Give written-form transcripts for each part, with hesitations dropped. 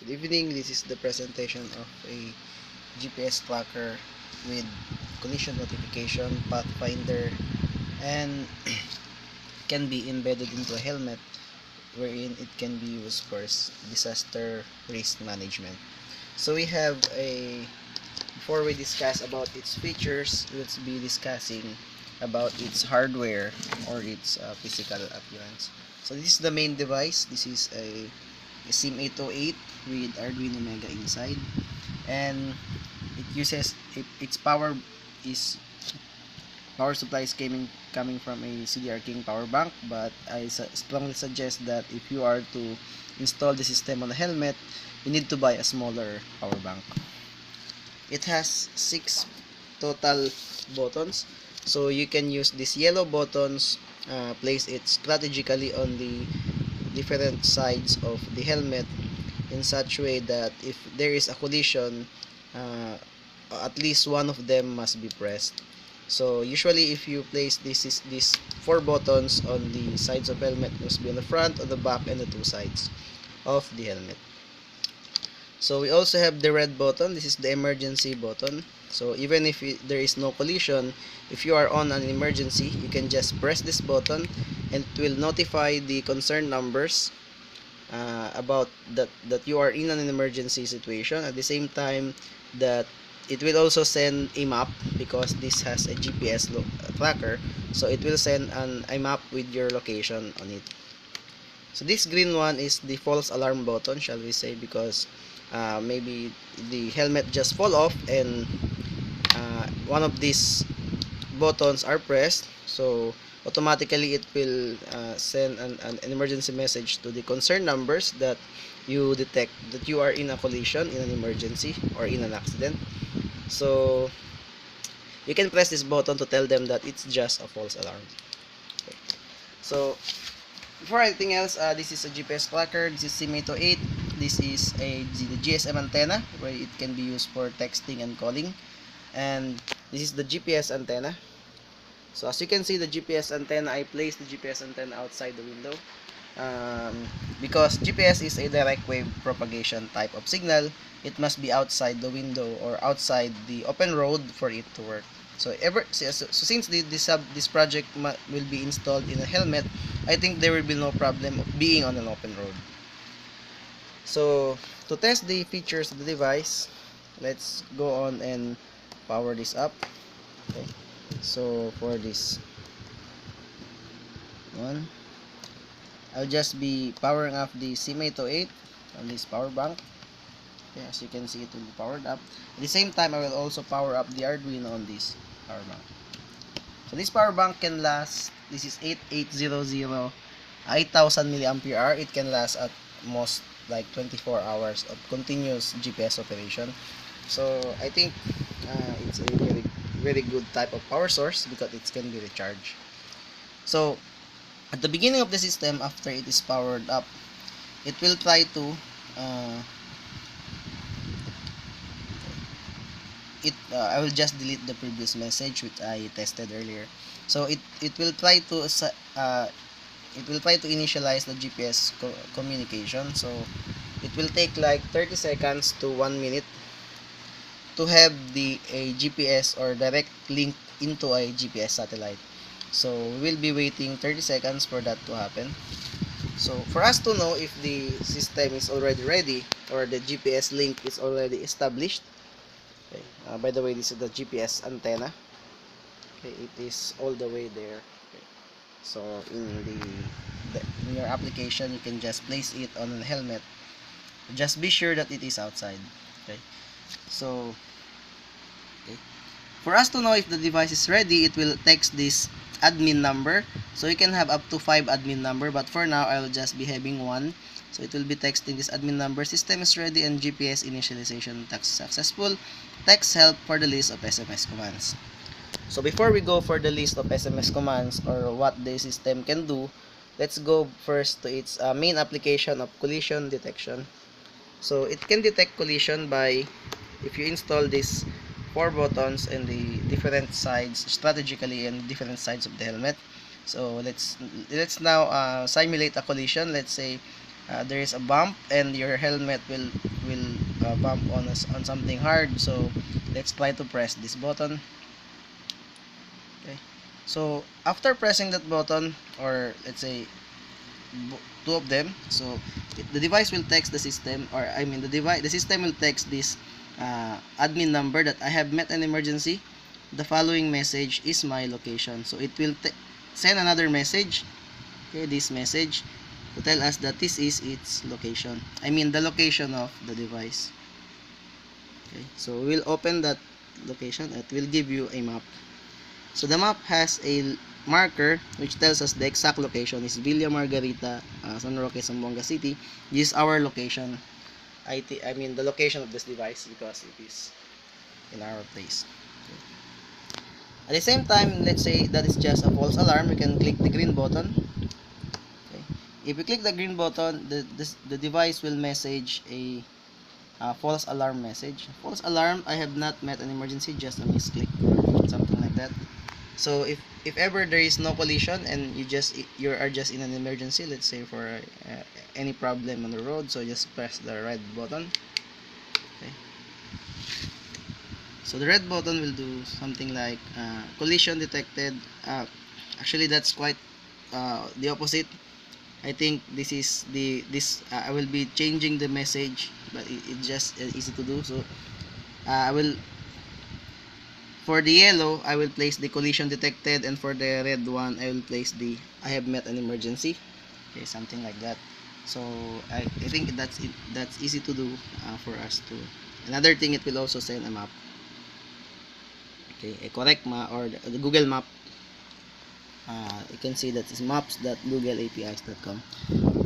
Good evening. This is the presentation of a GPS tracker with collision notification, pathfinder, and can be embedded into a helmet wherein it can be used for disaster risk management. So we have before we discuss about its features, let's be discussing about its hardware or its physical appearance. So this is the main device. This is a SIM808 with Arduino Mega inside, and it uses its power supply is coming from a CDR King power bank, but I strongly suggest that if you are to install the system on the helmet, you need to buy a smaller power bank. It has 6 total buttons, so you can use these yellow buttons, place it strategically on the different sides of the helmet in such way that if there is a collision, at least one of them must be pressed. So usually if you place these 4 buttons on the sides of helmet, it must be on the front, on the back, and the 2 sides of the helmet. So we also have the red button. This is the emergency button. So even if there is no collision, if you are on an emergency, you can just press this button and it will notify the concerned numbers about that you are in an emergency situation. At the same time, that it will also send a map, because this has a GPS tracker, so it will send a map with your location on it. So this green one is the false alarm button, shall we say, because maybe the helmet just fall off and one of these buttons are pressed, so automatically it will send an emergency message to the concerned numbers that you detect that you are in a collision, in an emergency, or in an accident. So you can press this button to tell them that it's just a false alarm. Okay. So before anything else, this is a GPS tracker. This is SIM808. This is the GSM antenna, where it can be used for texting and calling. And this is the GPS antenna. So as you can see, the GPS antenna, I placed the GPS antenna outside the window, because GPS is a direct wave propagation type of signal. It must be outside the window or outside the open road for it to work. So since this project will be installed in a helmet, I think there will be no problem of being on an open road. So to test the features of the device, let's go on and power this up. Okay. So for this one, I'll just be powering up the SIM808 on this power bank. Okay, as you can see, it will be powered up. At the same time, I will also power up the Arduino on this power bank. So this power bank can last, this is 8800 8000 milliampere hour. It can last at most like 24 hours of continuous GPS operation. So I think it's a very good type of power source because it can be recharged. So at the beginning of the system, after it is powered up, it will try to I will just delete the previous message which I tested earlier. So it will try to initialize the GPS communication. So it will take like 30 seconds to 1 minute to have a GPS or direct link into a GPS satellite. So we will be waiting 30 seconds for that to happen. So for us to know if the system is already ready or the GPS link is already established. Okay. By the way, this is the GPS antenna. Okay, it is all the way there. Okay. So in your application, you can just place it on a helmet. Just be sure that it is outside. Okay. So okay. For us to know if the device is ready, it will text this admin number. So you can have up to 5 admin number, but for now I will just be having 1. So it will be texting this admin number: system is ready and GPS initialization successful. Text help for the list of SMS commands. So before we go for the list of SMS commands or what the system can do, let's go first to its main application of collision detection. So it can detect collision by, if you install these 4 buttons and the different sides strategically and different sides of the helmet. So let's now simulate a collision. Let's say there is a bump and your helmet will bump on something hard. So let's try to press this button. Okay, so after pressing that button, or let's say two of them, so the device will text the system, or I mean the system will text this admin number that I have met an emergency. The following message is my location. So it will send another message, okay, this message, to tell us that this is its location, I mean the location of the device. Okay, so we'll open that location. It will give you a map. So the map has a marker which tells us the exact location is Villa Margarita, San Roque, Zamboanga City. This is our location. I mean the location of this device, because it is in our place. Okay. At the same time, let's say that is just a false alarm, we can click the green button. Okay. If you click the green button, the device will message a false alarm message. False alarm, I have not met an emergency, just a misclick, something like that. So if ever there is no collision and you are just in an emergency, let's say for any problem on the road, so just press the red button. Okay. So the red button will do something like collision detected. Actually, that's quite the opposite. I think this is I will be changing the message, but it's just easy to do. So I will, for the yellow, I will place the collision detected, and for the red one, I will place the I have met an emergency. Okay, something like that. So I think that's easy to do for us to. Another thing, it will also send a map. Okay, a correct map, or the Google map. You can see that is maps.googleapis.com.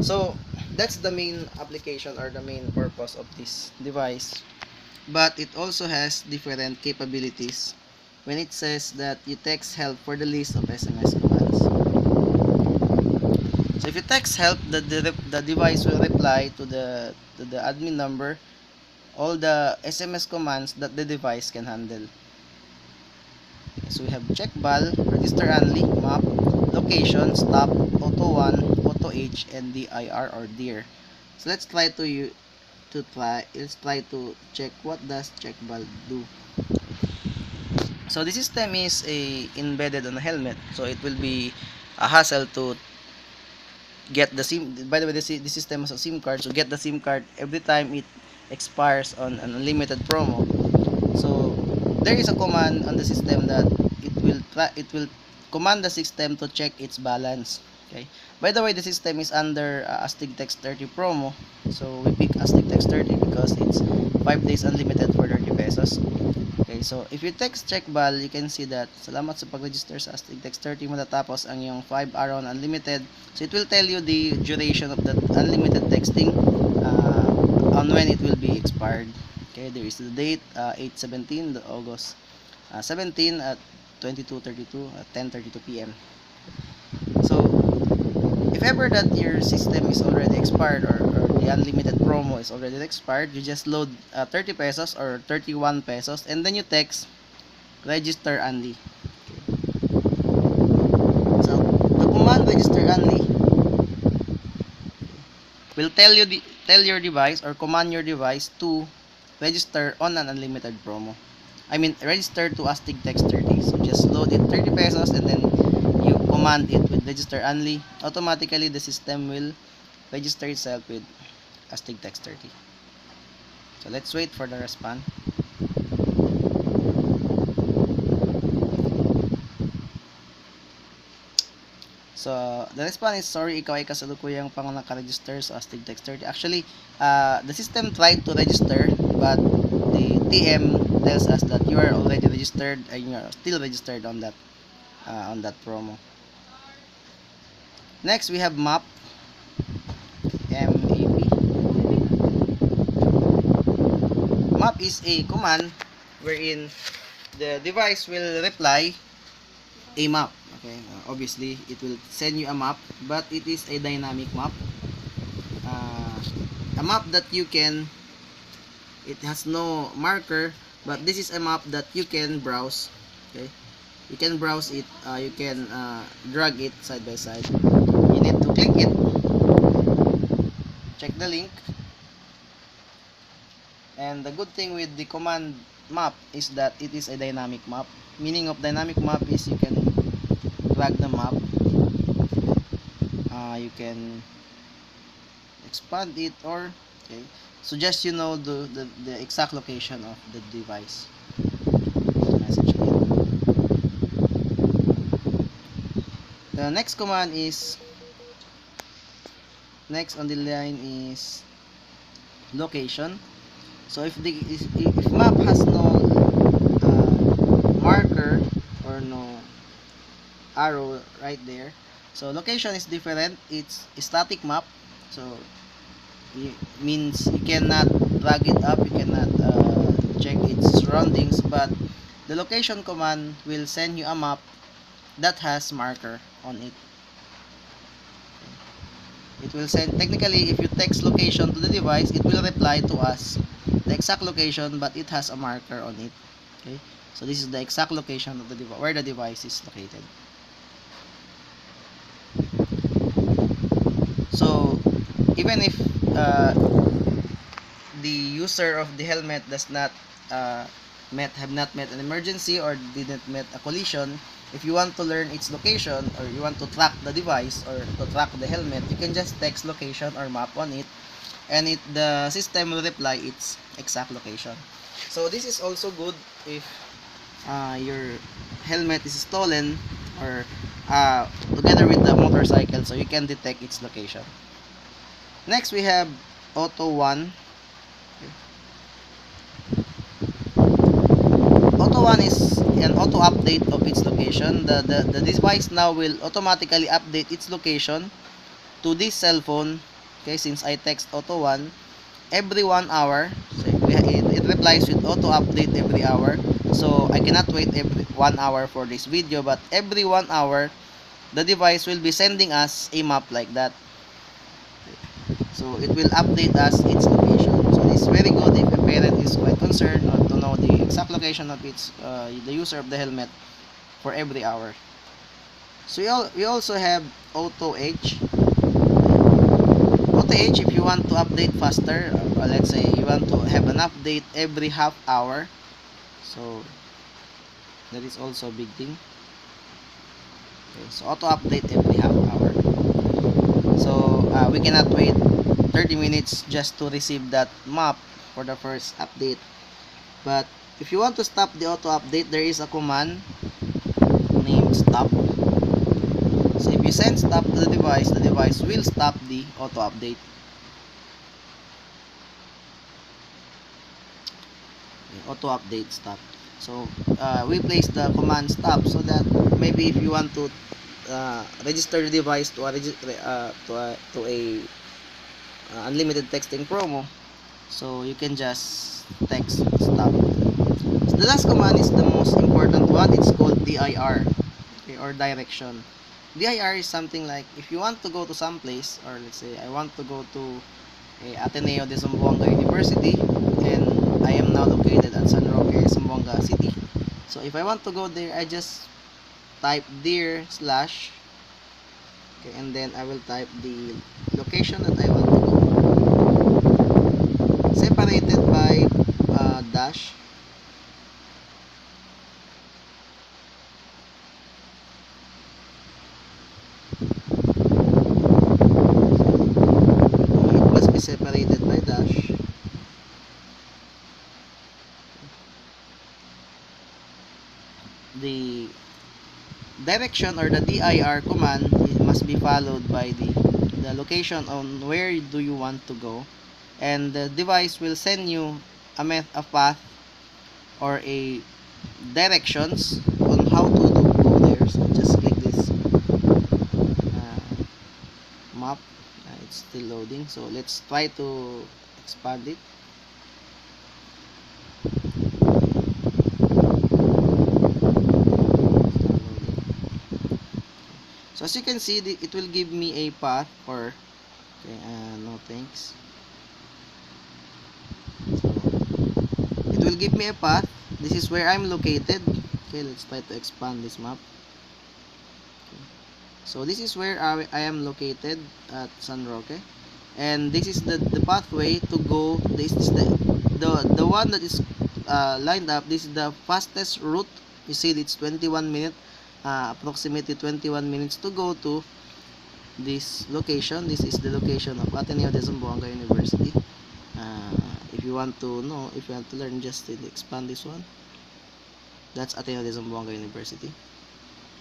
So that's the main application or the main purpose of this device. But it also has different capabilities when it says that you text help for the list of SMS commands. So if you text help, the device will reply to the admin number all the SMS commands that the device can handle. So we have check bal, register only, map, location, stop, auto 1, auto H, and DIR or DIR. So let's try to check what does check bal do. So the system is embedded on a helmet, so it will be a hassle to get the SIM. By the way, the system has a SIM card, so get the SIM card every time it expires on an unlimited promo. So there is a command on the system that it will command the system to check its balance. Okay. By the way, the system is under Astig Text 30 promo, so we pick Astig Text 30 because it's 5 days unlimited for 30 pesos. Okay, so if you text check bal, you can see that salamat sa pag-register sa Astig Text 30, matatapos ang iyong 5 araw na unlimited. So it will tell you the duration of that unlimited texting on when it will be expired. Okay, there is the date, 8/17, August 17 at 22:32 at 10:32 p.m. So if ever that your system is already expired, or the unlimited promo is already expired, you just load 30 pesos or 31 pesos, and then you text register only. Okay. So the command register only will tell your device, or command your device to register on an unlimited promo. I mean, register to Astig Text 30. So just load it 30 pesos, and then you command it with register only. Automatically, the system will register itself with Astig Text 30. So let's wait for the response. So the response is, sorry, ikaw ay kasalukuyang pang naka-register sa Astig Text 30. Actually, the system tried to register, but the TM tells us that you are already registered and you are still registered on that promo. Next, we have map. MAP. Map is a command wherein the device will reply a map. Okay, obviously it will send you a map, but it is a dynamic map. A map that it has no marker, but this is a map that you can browse. Okay, you can browse it, you can drag it side by side. You need to click it, check the link. And the good thing with the command map is that it is a dynamic map. Meaning of dynamic map is you can drag the map, you can expand it, or okay, so just you know the exact location of the device. Message again. The next command is, next on the line is location. So if map has no marker or no arrow right there, so location is different. It's a static map, so it means you cannot drag it up, you cannot check its surroundings, but the location command will send you a map that has marker on it. It will send, technically if you text location to the device, it will reply to us the exact location, but it has a marker on it. Okay, so this is the exact location of the device, where the device is located. So even if the user of the helmet does not have not met an emergency or didn't met a collision, if you want to learn its location, or you want to track the device or to track the helmet, you can just text location or map on it, and the system will reply its exact location. So this is also good if your helmet is stolen, or together with the motorcycle, so you can detect its location. Next we have Auto 1. Auto 1 is an auto update of its location. The device now will automatically update its location to this cell phone. Okay, since I text Auto 1 every 1 hour, so it replies with auto update every hour. So I cannot wait every 1 hour for this video, but every 1 hour the device will be sending us a map like that. So it will update us its location. So it's very good if a parent is quite concerned or to know the exact location of its the user of the helmet for every hour. So we also have Auto H. Auto H, if you want to update faster, let's say you want to have an update every half hour, so that is also a big thing. Okay, so auto update every half hour. So we cannot wait 30 minutes just to receive that map for the first update. But if you want to stop the auto update, there is a command named stop. So if you send stop to the device will stop the auto update. Okay, auto update stop. So we place the command stop so that maybe if you want to register the device to a unlimited texting promo, so you can just text stop. So the last command is the most important one. It's called dir, okay, or direction. Dir is something like if you want to go to some place, or let's say I want to go to Ateneo de Zamboanga University, and I am now located at San Roque, Zamboanga City. So if I want to go there, I just type dir slash, okay, and then I will type the location that I want to go, separated by dash. It must be separated by dash. The direction or the dir command, it must be followed by the location on where do you want to go, and the device will send you a path or a directions on how to go there. So just click this map. It's still loading, so let's try to expand it. So as you can see, it will give me a path, or okay, no thanks. So it will give me a path. This is where I'm located. Okay, let's try to expand this map. Okay. So this is where I am located at San Roque. and this is the pathway to go. This is the one that is lined up. This is the fastest route. You see, it's 21 minutes, approximately 21 minutes to go to this location. This is the location of Ateneo de Zamboanga University. If you want to know, if you want to learn, just to expand this one. That's Ateneo de Zamboanga University.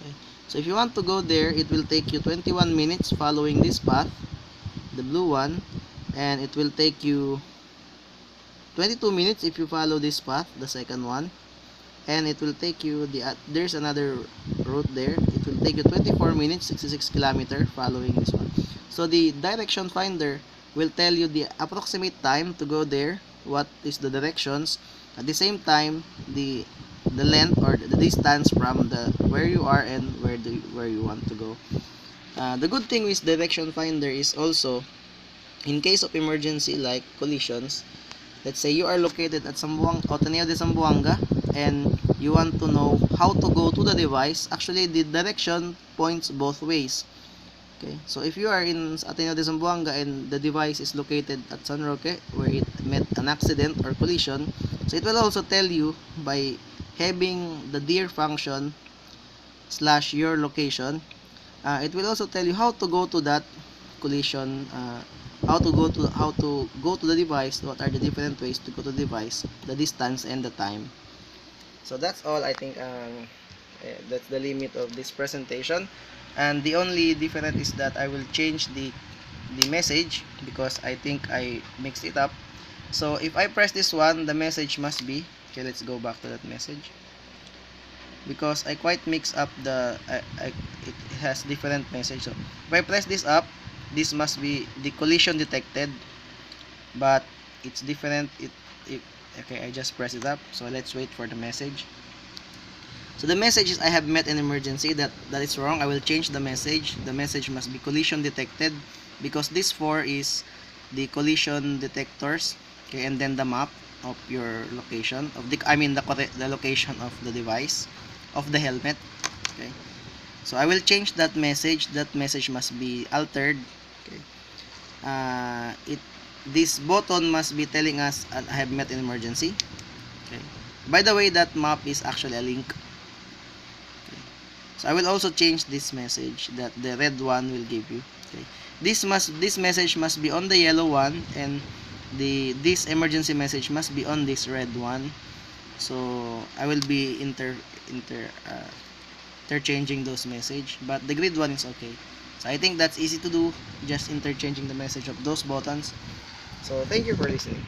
Okay. So if you want to go there, it will take you 21 minutes following this path, the blue one, and it will take you 22 minutes if you follow this path, the second one, and it will take you there's another route there. It will take you 24 minutes, 66 kilometer following this one. So the direction finder will tell you the approximate time to go there, what is the directions, at the same time the length or the distance from the where you are and where you want to go. The good thing with direction finder is also, in case of emergency like collisions, let's say you are located at Ateneo de Zamboanga and you want to know how to go to the device. Actually, the direction points both ways. Okay, so if you are in Ateneo de Zamboanga and the device is located at San Roque where it met an accident or collision, so it will also tell you by having the dir function / your location. It will also tell you how to go to that collision, how to go to the device, what are the different ways to go to the device, the distance and the time. So that's all. I think that's the limit of this presentation, and the only difference is that I will change the message because I think I mixed it up. So if I press this one, the message must be, okay, let's go back to that message, because I quite mix up it has different message. So if I press this up, this must be the collision detected, but it's different. Okay, I just press it up. So let's wait for the message. So the message is I have met an emergency. That is wrong. I will change the message. The message must be collision detected, because this 4 is the collision detectors. Okay, and then the map of your location of the location of the device, of the helmet. Okay, so I will change that message. That message must be altered. Okay, this button must be telling us I have met an emergency. Okay, by the way, that map is actually a link. Okay, so I will also change this message that the red one will give you. Okay, this message must be on the yellow one, and this emergency message must be on this red one. So I will be interchanging those message, but the grid one is okay. So I think that's easy to do, just interchanging the message of those buttons. So thank you for listening.